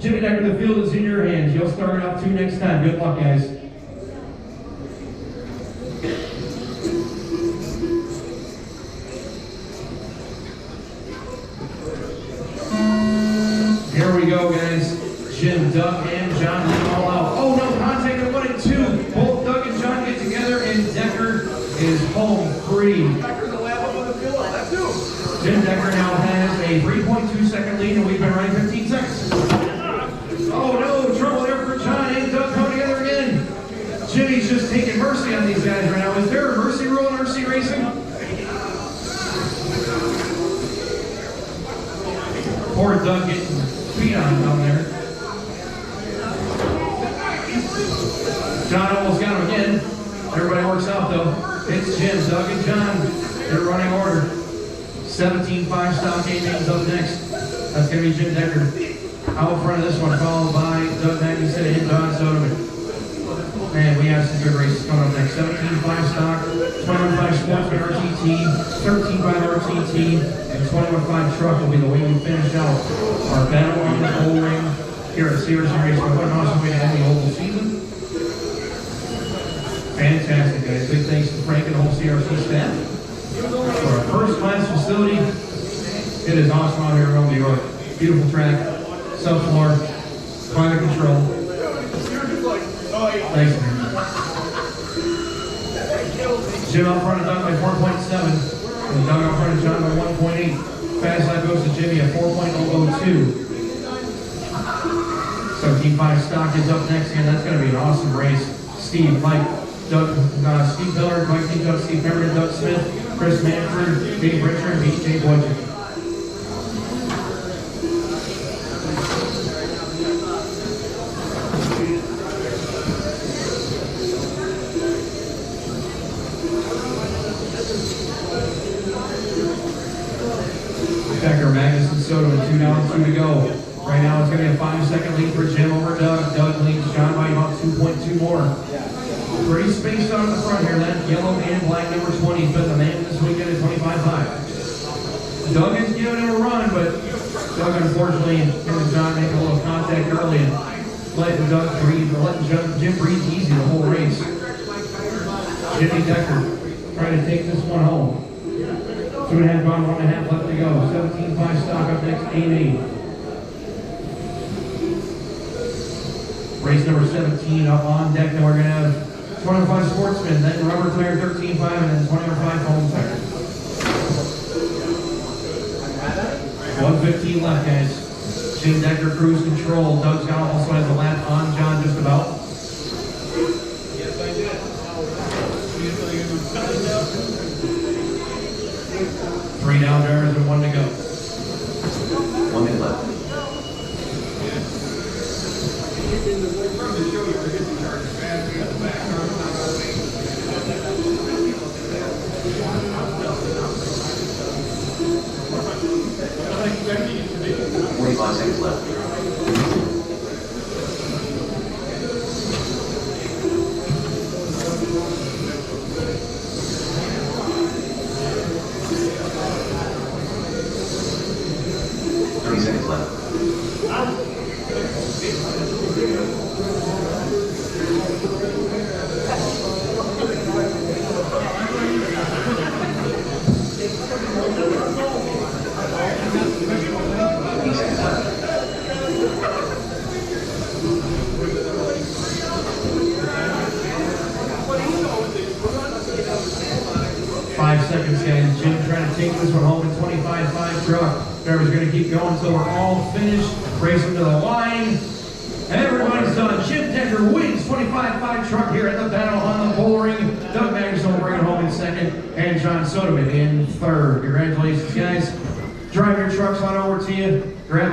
Jimmy Decker, the field is in your hands. You'll start out 2 next time. Good luck, guys. Here we go, guys. Jim, Doug, and John lead all out. Oh no, contact at 1 and 2. Both Doug and John get together, and Decker is home free. Decker's a lap up on the field. That's two. Jim Decker now has a 3.2 second lead, and we've been running 15 seconds. Oh no, trouble there for John and Doug coming together again. Jimmy's just taking mercy on these guys right now. Is there a mercy rule in RC racing? Poor Doug getting speed on down there. John almost got him again. Everybody works out though. It's Jim, Doug, and John. They're running order. 17 5-stop A-mains up next. That's going to be Jim Decker. Out front of this one, followed by Doug Magnuson and John Soderman. Man, we have some good races coming up next. 17 5-stock, 21 5 Sportsman RTT, 13 5 RTT, and 21 5 Truck will be the way we finish out our battle on the whole ring here at Sears Race. What an awesome way to end the oval season. Fantastic, guys. Big thanks to Frank and the whole CRC staff for our first-class facility. It is awesome out here in New York. Beautiful track, subfloor, climate control. Thanks, man. Jim out front of Doug by 4.7, and Doug out front of John by 1.8. Fast lap goes to Jimmy at 4.002. 17.5 stock is up next, and that's going to be an awesome race. Steve, Mike, Doug, Steve Miller, Mike T. Doug, Steve Pemberton, Doug Smith, Chris Manford, Dave Richard, and B.J. Boyd. Decker, Magnuson, Soderman, 2 down, 2 to go. Right now it's going to be a 5-second lead for Jim over Doug. Doug leads John by about 2.2 more. Pretty spaced out in the front here. That yellow and black number 20 has been the man this weekend at 25.5. Doug is giving him a run, but Doug unfortunately him and John make a little contact early and letting Doug breathe, letting Jim breathe easy the whole race. Jimmy Decker trying to take this one home. 2.5 gone, 1.5 left to go. 17.5 stock up next, 8-8. Race number 17 up on deck. Then we're going to have 25 Sportsman, then Rubber Tire 13.5, and then 25 Home Tire. 1:15 left, guys. Jim Decker cruise control. Doug's got also has a lap on John just about. Yes, I did. 3 down drivers and 1 to go. 1 minute left. Forty-five seconds left. 30 seconds left. 5 seconds, guys. Jim trying to take this one home in 25.5 truck. Driver's going to keep going until we're all finished. Racing to the line. Everybody's done. Jim Decker wins 25.5 truck here at the battle on the pole ring. Doug Magnuson will bring it home in second, and John Soderman in third. Congratulations, guys. Drive your trucks on over to you.